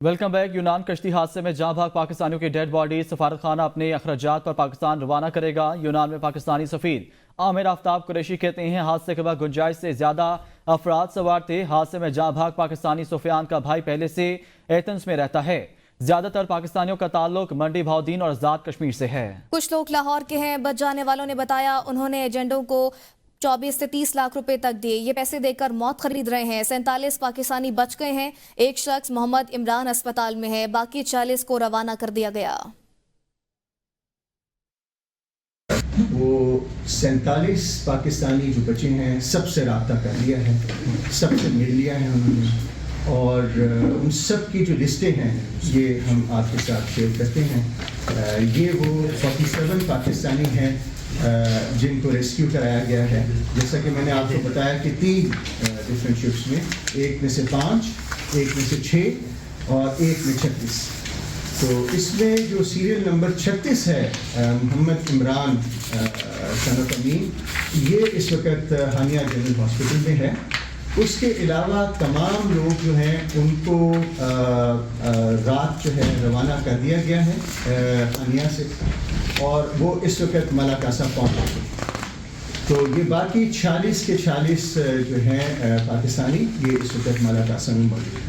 Welcome back. یونان کشتی حادثے میں جاں بھاگ پاکستانیوں کی ڈیڈ باڈی سفارت خانہ اپنے اخراجات پر پاکستان روانہ کرے گا۔ یونان میں پاکستانی سفیر عامر آفتاب قریشی کہتے ہیں حادثے کے بعد گنجائش سے زیادہ افراد سوار تھے۔ حادثے میں جاں بھاگ پاکستانی سفیان کا بھائی پہلے سے ایتھنز میں رہتا ہے۔ زیادہ تر پاکستانیوں کا تعلق منڈی بہاؤدین اور آزاد کشمیر سے ہے۔ کچھ لوگ لاہور کے ہیں۔ بچ جانے والوں نے بتایا انہوں نے ایجنٹوں کو 24 سے 30 لاکھ روپے تک دیے، یہ پیسے دے کر موت خرید رہے ہیں۔ 47 پاکستانی بچ گئے ہیں۔ ایک شخص محمد عمران اسپتال میں ہے، باقی 40 کو روانہ کر دیا گیا۔ وہ 47 پاکستانی جو بچے ہیں سب سے رابطہ کر لیا ہے، سب سے مل لیا ہے انہوں نے، اور ان سب کی جو لسٹیں ہیں یہ ہم آپ کے ساتھ شیئر کرتے ہیں۔ یہ وہ 47 پاکستانی ہیں جن کو ریسکیو کرایا گیا ہے۔ جیسا کہ میں نے آپ کو بتایا کہ 3 ڈفرینٹ شپس میں، ایک میں سے 5، ایک میں سے 6 اور ایک میں 36۔ تو اس میں جو سیریل نمبر 36 ہے محمد عمران سن آف امین، یہ اس وقت ہانیہ جنرل ہاسپٹل میں ہے۔ اس کے علاوہ تمام لوگ جو ہیں ان کو رات جو ہے روانہ کر دیا گیا ہے ہانیہ سے، اور وہ اس وقت ملاکاسا پہنچ چکے۔ تو یہ باقی 40 کے 40 جو ہیں پاکستانی، یہ اس وقت ملاکاسا میں موجود ہیں۔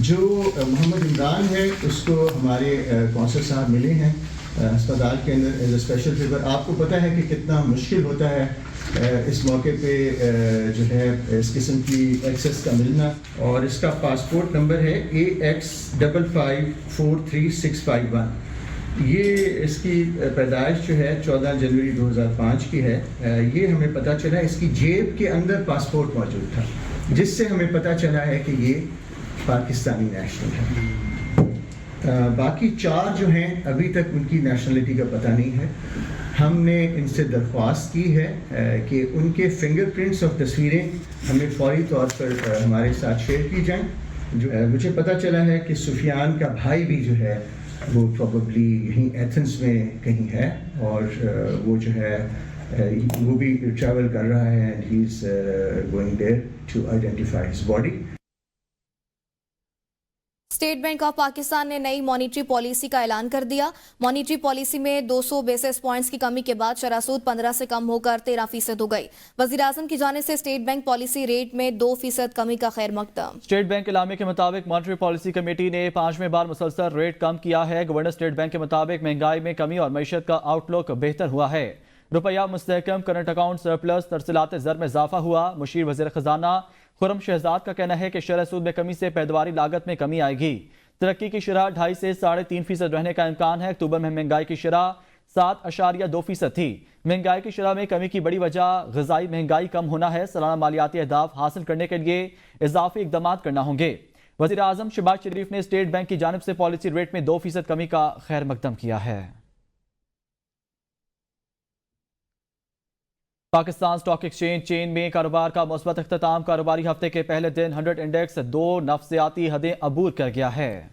جو محمد عمران ہے اس کو ہمارے کونسل صاحب ملے ہیں ہسپتال کے اندر ایز اے اسپیشل فیور۔ آپ کو پتہ ہے کہ کتنا مشکل ہوتا ہے اس موقع پہ جو ہے اس قسم کی ایکسس کا ملنا، اور اس کا پاسپورٹ نمبر ہے AX554361۔ یہ اس کی پیدائش جو ہے 14 جنوری 2005 کی ہے۔ یہ ہمیں پتہ چلا اس کی جیب کے اندر پاسپورٹ موجود تھا، جس سے ہمیں پتہ چلا ہے کہ یہ پاکستانی نیشنل ہے۔ باقی 4 جو ہیں ابھی تک ان کی نیشنلٹی کا پتہ نہیں ہے۔ ہم نے ان سے درخواست کی ہے کہ ان کے فنگر پرنٹس اور تصویریں ہمیں فوری طور پر ہمارے ساتھ شیئر کی جائیں۔ جو مجھے پتہ چلا ہے کہ سفیان کا بھائی بھی جو ہے وہ پروبیبلی یہیں ایتھنز میں کہیں ہے، اور وہ جو ہے وہ بھی ٹریول کر رہا ہے، and he is going there to identify his body. State Bank of Pakistan نے نئی مانیٹری پالیسی کا اعلان کر دیا۔ مانیٹری پالیسی میں 200 بیسس پوائنٹس کی کمی کے بعد شرح سود 15 سے کم ہو کر 13% ہو گئی۔ وزیر اعظم کی جانب سے اسٹیٹ بینک پالیسی ریٹ میں 2% کمی کا خیر مقدم۔ اسٹیٹ بینک اعلامیہ کے مطابق مانیٹری پالیسی کمیٹی نے 5ویں بار مسلسل ریٹ کم کیا ہے۔ گورنر اسٹیٹ بینک کے مطابق مہنگائی میں کمی اور معیشت کا آؤٹ لک بہتر ہوا ہے۔ روپیہ مستحکم، کرنٹ اکاؤنٹ سرپلس، ترسیلات زر میں اضافہ ہوا۔ مشیر وزیر خزانہ خرم شہزاد کا کہنا ہے کہ شرح سود میں کمی سے پیداواری لاگت میں کمی آئے گی۔ ترقی کی شرح 2.5 سے 3.5% رہنے کا امکان ہے۔ اکتوبر میں مہنگائی کی شرح 7.2% تھی۔ مہنگائی کی شرح میں کمی کی بڑی وجہ غذائی مہنگائی کم ہونا ہے۔ سالانہ مالیاتی اہداف حاصل کرنے کے لیے اضافی اقدامات کرنا ہوں گے۔ وزیر اعظم شہباز شریف نے اسٹیٹ بینک کی جانب سے پالیسی ریٹ میں 2% کمی کا خیر مقدم کیا ہے۔ پاکستان اسٹاک ایکسچینج چین میں کاروبار کا مثبت اختتام۔ کاروباری ہفتے کے پہلے دن 100 انڈیکس 2 نفسیاتی حدیں عبور کر گیا ہے۔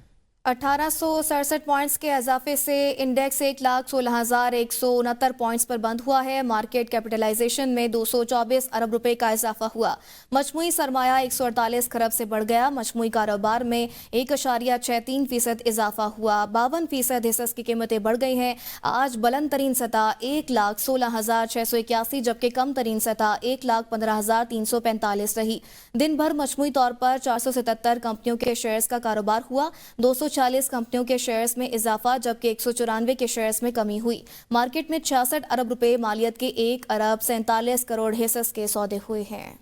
1867 پوائنٹس کے اضافے سے انڈیکس 1,16,169 پوائنٹس پر بند ہوا ہے۔ مارکیٹ کیپٹلائزیشن میں 224 ارب روپے کا اضافہ ہوا۔ مجموعی سرمایہ 148 کروڑ سے بڑھ گیا۔ مجموعی کاروبار میں 1.63% اضافہ ہوا۔ 52% حصص کی قیمتیں بڑھ گئی ہیں۔ آج بلند ترین سطح 1,16,681 جبکہ کم ترین سطح 1,15,345 رہی۔ دن بھر مجموعی طور پر 477 کمپنیوں کے شیئرز کا کاروبار ہوا۔ 240 کمپنیوں کے شیئرز میں اضافہ جبکہ 194 کے شیئرز میں کمی ہوئی۔ مارکیٹ میں 66 ارب روپے مالیت کے 1.47 کروڑ حصص کے سودے ہوئے ہیں۔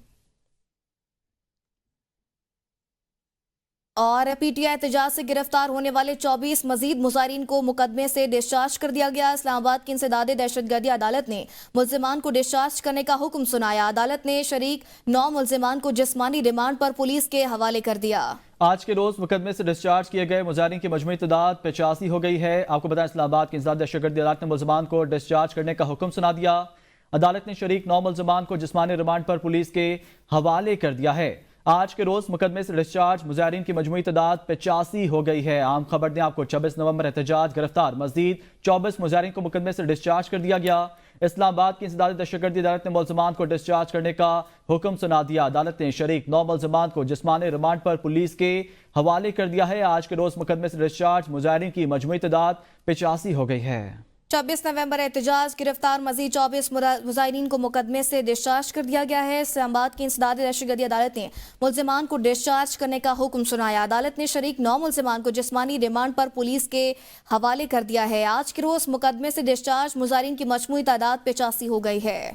اور پی ٹی آئی احتجاج سے گرفتار ہونے والے 24 مزید مظاہرین کو مقدمے سے ڈسچارج کر دیا گیا۔ اسلام آباد کی انسداد دہشت گردی عدالت نے ملزمان کو ڈسچارج کرنے کا حکم سنایا۔ عدالت نے شریک 9 ملزمان کو جسمانی ریمانڈ پر پولیس کے حوالے کر دیا۔ آج کے روز مقدمے سے ڈسچارج کیے گئے مظاہرین کی مجموعی تعداد 85 ہو گئی ہے۔ آپ کو بتائیں اسلام آباد کی انسداد دہشت گردی عدالت نے ملزمان کو ڈسچارج کرنے کا حکم سنا دیا۔ عدالت نے شریک 9 ملزمان کو جسمانی ریمانڈ پر پولیس کے حوالے کر دیا ہے۔ آج کے روز مقدمے سے ڈسچارج مظاہرین کی مجموعی تعداد 85 ہو گئی ہے. عام خبر نے آپ کو 26 نومبر احتجاج گرفتار مزید 24 مظاہرین کو مقدمے سے ڈسچارج کر دیا گیا. اسلام آباد کی انسداد دہشتگردی عدالت نے ملزمان کو ڈسچارج کرنے کا حکم سنا دیا. عدالت نے شریک 9 ملزمان کو جسمانی ریمانڈ پر پولیس کے حوالے کر دیا ہے. آج کے روز مقدمے سے ڈسچارج مظاہرین کی مجموعی تعداد 85 ہو گئی ہے. 26 نومبر احتجاج گرفتار مزید 24 مظاہرین کو مقدمے سے ڈسچارج کر دیا گیا ہے. اسلام آباد کی انسداد دہشتگردی عدالت نے ملزمان کو ڈسچارج کرنے کا حکم سنایا. عدالت نے شریک 9 ملزمان کو جسمانی ریمانڈ پر پولیس کے حوالے کر دیا ہے. آج کے روز مقدمے سے ڈسچارج مظاہرین کی مجموعی تعداد 85 ہو گئی ہے.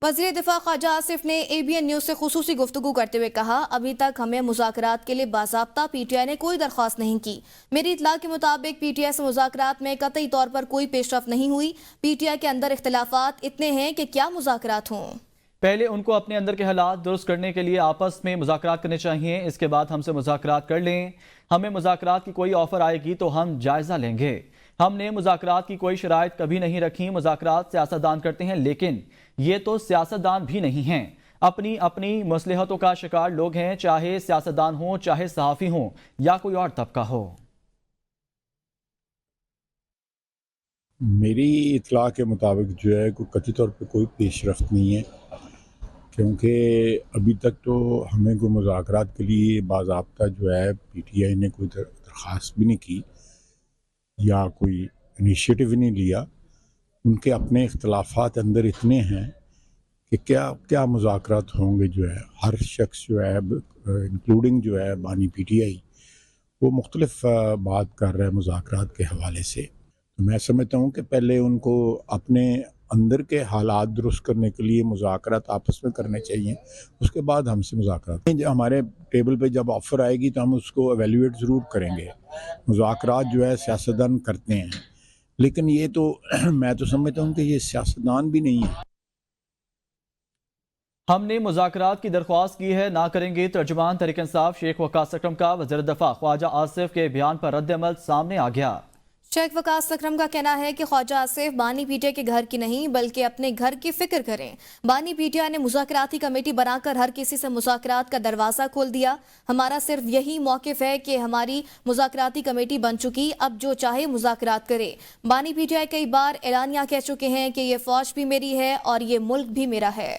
وزیر دفاع خواجہ آصف نے اے بی این نیوز سے خصوصی گفتگو کرتے ہوئے کہا، ابھی تک ہمیں مذاکرات کے لیے باضابطہ پی ٹی آئی نے کوئی درخواست نہیں کی. میری اطلاع کے مطابق پی ٹی آئی سے مذاکرات میں قطعی طور پر کوئی پیش رفت نہیں ہوئی. پی ٹی آئی کے اندر اختلافات اتنے ہیں کہ کیا مذاکرات ہوں. پہلے ان کو اپنے اندر کے حالات درست کرنے کے لیے آپس میں مذاکرات کرنے چاہیے. اس کے بعد ہم سے مذاکرات کر لیں. ہمیں مذاکرات کی کوئی آفر آئے گی تو ہم جائزہ لیں گے. ہم نے مذاکرات کی کوئی شرائط کبھی نہیں رکھی. مذاکرات سیاستدان کرتے ہیں، لیکن یہ تو سیاستدان بھی نہیں ہیں. اپنی مصلحتوں کا شکار لوگ ہیں، چاہے سیاستدان ہوں، چاہے صحافی ہوں یا کوئی اور طبقہ ہو. میری اطلاع کے مطابق جو ہے کوئی قطعی طور پہ کوئی پیش رفت نہیں ہے، کیونکہ ابھی تک تو ہمیں کوئی مذاکرات کے لیے باضابطہ جو ہے پی ٹی آئی نے کوئی درخواست بھی نہیں کی یا کوئی انیشیٹو نہیں لیا. ان کے اپنے اختلافات اندر اتنے ہیں کہ کیا مذاکرات ہوں گے. جو ہے ہر شخص جو ہے انکلوڈنگ جو ہے بانی پی ٹی آئی وہ مختلف بات کر رہا ہے مذاکرات کے حوالے سے. میں سمجھتا ہوں کہ پہلے ان کو اپنے اندر کے حالات درست کرنے کے لیے مذاکرات آپس میں کرنے چاہیے، اس کے بعد ہم سے مذاکرات. ہمارے ٹیبل پہ جب آفر آئے گی تو ہم اس کو ایویلیویٹ ضرور کریں گے. مذاکرات جو ہے سیاستدان کرتے ہیں، لیکن یہ تو میں تو سمجھتا ہوں کہ یہ سیاستدان بھی نہیں ہے. ہم نے مذاکرات کی درخواست کی ہے، نہ کریں گے. ترجمان تحریک انصاف شیخ وقاص اکرم کا وزیر دفاع خواجہ آصف کے بیان پر رد عمل سامنے آ گیا. شیخ وقاص اکرم کا کہنا ہے کہ خواجہ آصف بانی پی ٹی آئی کے گھر کی نہیں بلکہ اپنے گھر کی فکر کریں. بانی پی ٹی آئی نے مذاکراتی کمیٹی بنا کر ہر کسی سے مذاکرات کا دروازہ کھول دیا. ہمارا صرف یہی موقف ہے کہ ہماری مذاکراتی کمیٹی بن چکی، اب جو چاہے مذاکرات کرے. بانی پی ٹی آئی کئی بار اعلانیہ کہہ چکے ہیں کہ یہ فوج بھی میری ہے اور یہ ملک بھی میرا ہے.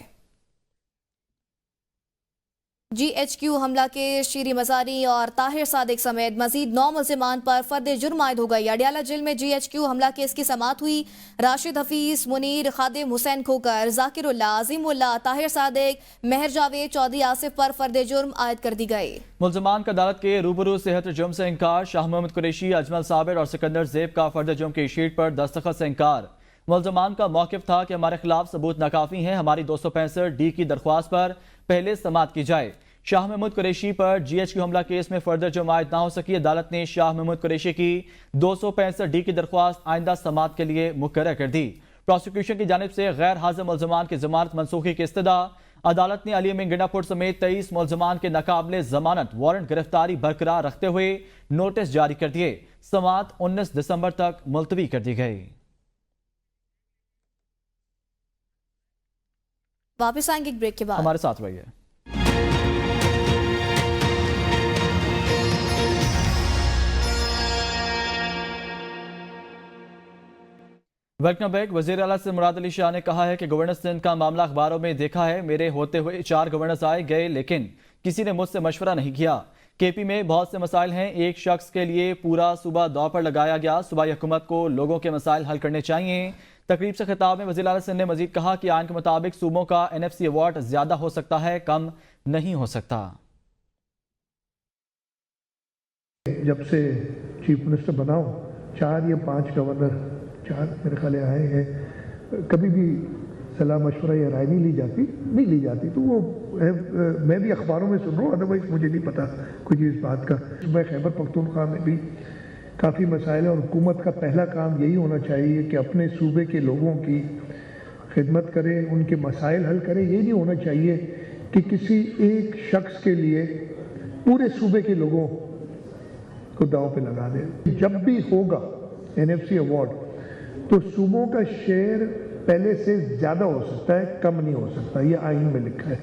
جی ایچ کیو حملہ کے شیری مزاری اور طاہر صادق سمیت مزید 9 ملزمان پر فرد جرم عائد ہو گئی. اڈیالہ جیل میں جی ایچ کیو حملہ کیس کی سماعت ہوئی. راشد حفیظ، منیر، خادم حسین کھوکر، ذاکر اللہ، عظیم اللہ، طاہر صادق، مہر جاوید، چودھری آصف پر فرد جرم عائد کر دی گئی. ملزمان کا عدالت کے روبرو صحت جرم سے انکار. شاہ محمد قریشی، اجمل صابر اور سکندر زیب کا فرد جرم کی شیٹ پر دستخط سے انکار. ملزمان کا موقف تھا کہ ہمارے خلاف ثبوت ناکافی ہیں، ہماری 265 ڈی کی درخواست پر پہلے سماعت کی جائے. شاہ محمود قریشی پر جی ایچ کیو حملہ کیس میں فردر جرم عائد نہ ہو سکی. عدالت نے شاہ محمود قریشی کی 265 ڈی کی درخواست آئندہ سماعت کے لیے مقرر کر دی. پروسیکیوشن کی جانب سے غیر حاضر ملزمان کی ضمانت منسوخی کی استدعا. عدالت نے علی امین گنڈا پور سمیت 23 ملزمان کے ناقابل ضمانت وارنٹ گرفتاری برقرار رکھتے ہوئے نوٹس جاری کر دیے. سماعت 19 دسمبر تک ملتوی کر دی گئی. واپس آئیں گے ایک بریک کے بعد. ہمارے ساتھ رہیے. Welcome back. وزیر اعلیٰ سے مراد علی شاہ نے کہا ہے کہ گورنر سندھ کا معاملہ اخباروں میں دیکھا ہے. میرے ہوتے ہوئے 4 گورنرز آئے گئے لیکن کسی نے مجھ سے مشورہ نہیں کیا. کے پی میں بہت سے مسائل ہیں، ایک شخص کے لیے پورا صوبہ دو پر لگایا گیا. صوبائی حکومت کو لوگوں کے مسائل حل کرنے چاہیے. تقریب سے خطاب میں وزیر اعلیٰ سندھ نے مزید کہا کہ آئین کے مطابق صوبوں کا NFC ایوارڈ زیادہ ہو سکتا ہے، کم نہیں ہو سکتا. جب سے چیف منسٹر بناؤ 4 یا 5 گورنر 4 میرے خیال آئے ہیں، کبھی بھی صلاح مشورہ یا رائے نہیں لی جاتی تو وہ میں بھی اخباروں میں سن رہا ہوں، ادروائز مجھے نہیں پتا کچھ اس بات کا. صوبہ خیبر پختونخوا میں بھی کافی مسائل ہیں اور حکومت کا پہلا کام یہی ہونا چاہیے کہ اپنے صوبے کے لوگوں کی خدمت کرے، ان کے مسائل حل کرے. یہ نہیں ہونا چاہیے کہ کسی ایک شخص کے لیے پورے صوبے کے لوگوں کو داؤ پہ لگا دے. جب بھی ہوگا NFC ایوارڈ تو صوبوں کا شیئر پہلے سے زیادہ ہو سکتا ہے، کم نہیں ہو سکتا. یہ آئین میں لکھا ہے.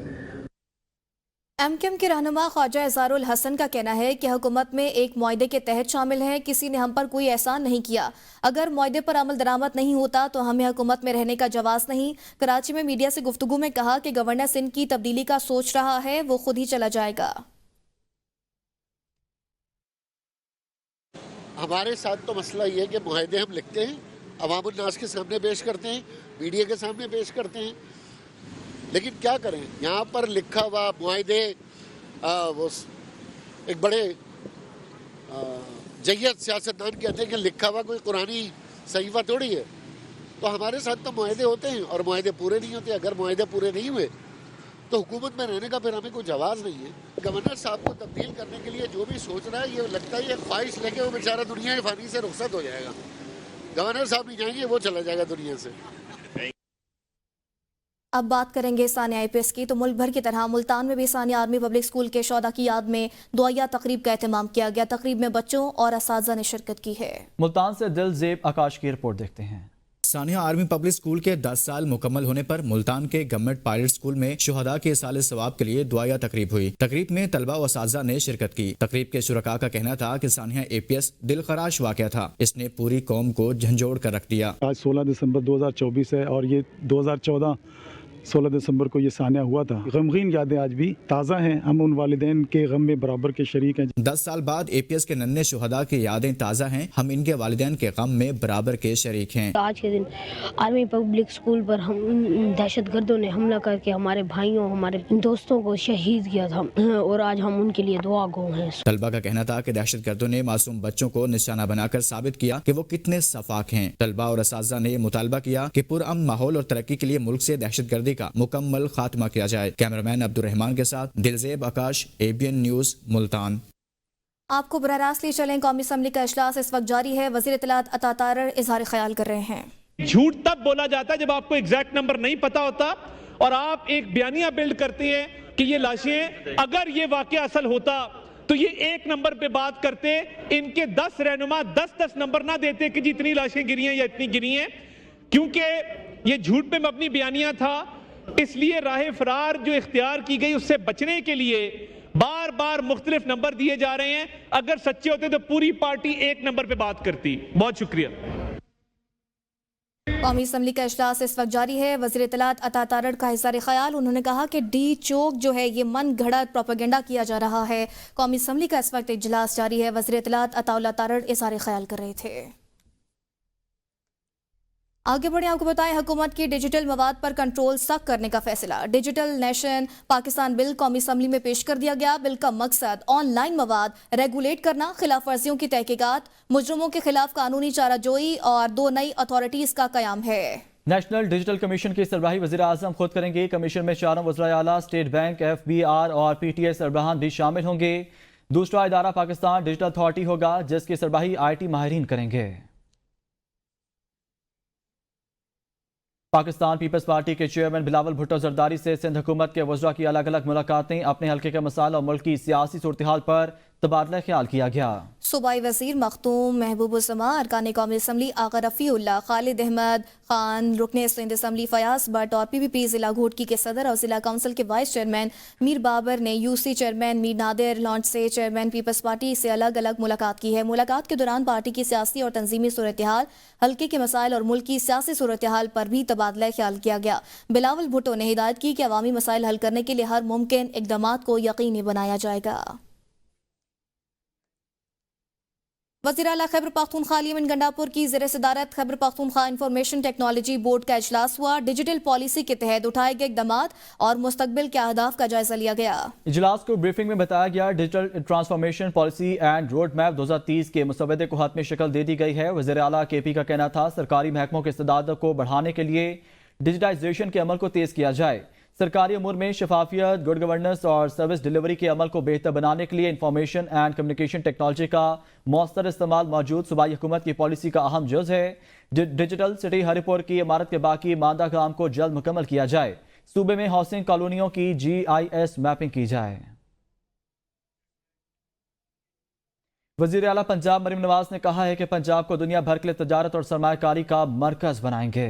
MKM کے رہنما خواجہ اظہار الحسن کا کہنا ہے کہ حکومت میں ایک معاہدے کے تحت شامل ہے، کسی نے ہم پر کوئی احسان نہیں کیا، اگر معاہدے پر عمل درآمد نہیں ہوتا تو ہمیں حکومت میں رہنے کا جواز نہیں۔ کراچی میں میڈیا سے گفتگو میں کہا کہ گورنر سندھ کی تبدیلی کا سوچ رہا ہے، وہ خود ہی چلا جائے گا۔ ہمارے ساتھ تو مسئلہ یہ ہے کہ معاہدے ہم لکھتے ہیں، عوام الناس کے سامنے پیش کرتے ہیں، میڈیا کے سامنے پیش کرتے ہیں، لیکن کیا کریں، یہاں پر لکھا ہوا معاہدے وہ ایک بڑے جید سیاستدان کہتے ہیں کہ لکھا ہوا کوئی قرآنی صحیفہ تھوڑی ہے، تو ہمارے ساتھ تو معاہدے ہوتے ہیں اور معاہدے پورے نہیں ہوتے۔ اگر معاہدے پورے نہیں ہوئے تو حکومت میں رہنے کا پھر ہمیں کوئی جواز نہیں ہے۔ گورنر صاحب کو تبدیل کرنے کے لیے جو بھی سوچ رہا ہے، یہ لگتا ہے یہ خواہش لے کے وہ بیچارہ دنیا فانی سے رخصت ہو جائے گا۔ گورنر صاحب نہیں جائیں گے، وہ چلا جائے گا دنیا سے۔ اب بات کریں گے ثانیہ IPS کی، تو ملک بھر کی طرح ملتان میں بھی ثانیہ آرمی پبلک اسکول کے شہداء کی یاد میں دعائیہ تقریب کا اہتمام کیا گیا۔ تقریب میں بچوں اور اساتذہ نے شرکت کی ہے۔ ملتان سے دل زیب آکاش کی رپورٹ دیکھتے ہیں۔ ثانیہ آرمی پبلک اسکول کے 10 سال مکمل ہونے پر ملتان کے گورنمنٹ پائلٹ اسکول میں شہداء کے سال ثواب کے لیے دعائیہ تقریب ہوئی۔ تقریب میں طلبہ و اساتذہ نے شرکت کی۔ تقریب کے شرکاء کا کہنا تھا کہ ثانیہ APS دل خراش واقعہ تھا، اس نے پوری قوم کو جھنجھوڑ کر رکھ دیا۔ آج 16 دسمبر 2024 ہے اور یہ 2014 16 دسمبر کو یہ ثانیہ ہوا تھا۔ غمگین یادیں آج بھی تازہ ہیں، ہم ان والدین کے غم میں برابر کے شریک ہیں۔ 10 سال بعد APS کے ننھے شہداء کی یادیں تازہ ہیں، ہم ان کے والدین کے غم میں برابر کے شریک ہیں۔ آج کے دن آرمی پبلک اسکول پر ہم دہشت گردوں نے حملہ کر کے ہمارے بھائیوں، ہمارے دوستوں کو شہید کیا تھا اور آج ہم ان کے لیے دعا گو ہیں۔ طلبہ کا کہنا تھا کہ دہشت گردوں نے معصوم بچوں کو نشانہ بنا کر ثابت کیا کہ وہ کتنے شفاق ہیں۔ طلبہ اور اساتذہ نے مطالبہ کیا کہ پرامن ماحول اور ترقی کے لیے ملک سے دہشت گردی کا مکمل خاتمہ کیا جائے۔ کیمرامین عبدالرحمان کے ساتھ دلزیب آکاش، ABN نیوز، ملتان۔ آپ کو براہ راست لے چلیں، قومی اسمبلی کا اجلاس اس وقت جاری ہے۔ وزیر اطلاعات عطا تارڑ اظہار خیال کر رہے ہیں۔ جھوٹ تب بولا جاتا ہے جب آپ کو ایگزیکٹ نمبر نہیں پتا ہوتا اور آپ ایک بیانیہ بلڈ کرتے ہیں کہ یہ لاشیں، اگر یہ واقعہ اصل ہوتا تو یہ 1 نمبر پہ بات کرتے، ان کے 10 رہنما 10 نمبر نہ دیتے کہ جتنی لاشیں گری ہیں یا اتنی گری ہیں، کیونکہ یہ جھوٹ پہ مبنی بیانیہ تھا۔ اس لیے راہ فرار جو اختیار کی گئی اس سے بچنے کے لیے بار بار مختلف نمبر دیے جا رہے ہیں۔ اگر سچے ہوتے تو پوری پارٹی 1 نمبر پہ بات کرتی۔ بہت شکریہ۔ قومی اسمبلی کا اجلاس اس وقت جاری ہے۔ وزیر اطلاعات عطا تارڑ کا اظہار خیال، انہوں نے کہا کہ ڈی چوک جو ہے یہ من گھڑت پروپیگنڈا کیا جا رہا ہے۔ قومی اسمبلی کا اس وقت اجلاس جاری ہے۔ وزیر اطلاعات عطا اللہ تارڑ اظہار خیال کر رہے تھے۔ آگے بڑھیں، آپ کو بتائیں حکومت کی ڈیجیٹل مواد پر کنٹرول سخت کرنے کا فیصلہ۔ ڈیجیٹل نیشن پاکستان بل قومی اسمبلی میں پیش کر دیا گیا۔ بل کا مقصد آن لائن مواد ریگولیٹ کرنا، خلاف ورزیوں کی تحقیقات، مجرموں کے خلاف قانونی چارہ جوئی اور 2 نئی اتھارٹیز کا قیام ہے۔ نیشنل ڈیجیٹل کمیشن کی سربراہی وزیر اعظم خود کریں گے۔ کمیشن میں 4 وزرائے اعلیٰ، اسٹیٹ بینک، FBR اور PTA سربراہان بھی شامل ہوں گے۔ دوسرا ادارہ پاکستان ڈیجیٹل اتھارٹی ہوگا، جس کی سربراہی IT ماہرین کریں گے۔ پاکستان پیپلز پارٹی کے چیئرمین بلاول بھٹو زرداری سے سندھ حکومت کے وزراء کی الگ الگ ملاقاتیں، اپنے حلقے کے مسائل اور ملک کی سیاسی صورتحال پر تبادلہ خیال کیا گیا۔ صوبائی وزیر مختوم محبوب الزماں، ارکان قومی اسمبلی آغا رفیع اللہ، خالد احمد خان، رکن سندھ اسمبلی فیاض بٹ اور PPP ضلع گھوٹکی کے صدر اور ضلع کونسل کے وائس چیئرمین میر بابر نے UC چیئرمین میر نادر لانچ سے چیئرمین پیپلز پارٹی سے الگ الگ ملاقات کی ہے۔ ملاقات کے دوران پارٹی کی سیاسی اور تنظیمی صورتحال، حلقے کے مسائل اور ملک کی سیاسی صورتحال پر بھی تبادلہ خیال کیا گیا۔ بلاول بھٹو نے ہدایت کی کہ عوامی مسائل حل کرنے کے لیے ہر ممکن اقدامات کو یقینی بنایا جائے گا۔ وزیر اعلیٰ خیبر پختونخوا یمن گنڈاپور کی زیر صدارت Khyber Pakhtunkhwa information technology board کا اجلاس ہوا۔ ڈیجیٹل پالیسی کے تحت اٹھائے گئے اقدامات اور مستقبل کے اہداف کا جائزہ لیا گیا۔ اجلاس کو بریفنگ میں بتایا گیا digital transformation policy and road map 2030 کے مسودے کو حتمی شکل دے دی گئی ہے۔ وزیر اعلیٰ KP کا کہنا تھا سرکاری محکموں کے استعداد کو بڑھانے کے لیے ڈیجیٹائزیشن کے عمل کو تیز کیا جائے۔ سرکاری امور میں شفافیت، گڈ گورننس اور سروس ڈیلیوری کے عمل کو بہتر بنانے کے لیے انفارمیشن اینڈ کمیونیکیشن ٹیکنالوجی کا مؤثر استعمال موجود صوبائی حکومت کی پالیسی کا اہم جز ہے۔ ڈیجیٹل سٹی ہری پور کی عمارت کے باقی ماندہ کام کو جلد مکمل کیا جائے۔ صوبے میں ہاؤسنگ کالونیوں کی GIS میپنگ کی جائے۔ وزیر اعلیٰ پنجاب مریم نواز نے کہا ہے کہ پنجاب کو دنیا بھر کے لیے تجارت اور سرمایہ کاری کا مرکز بنائیں گے۔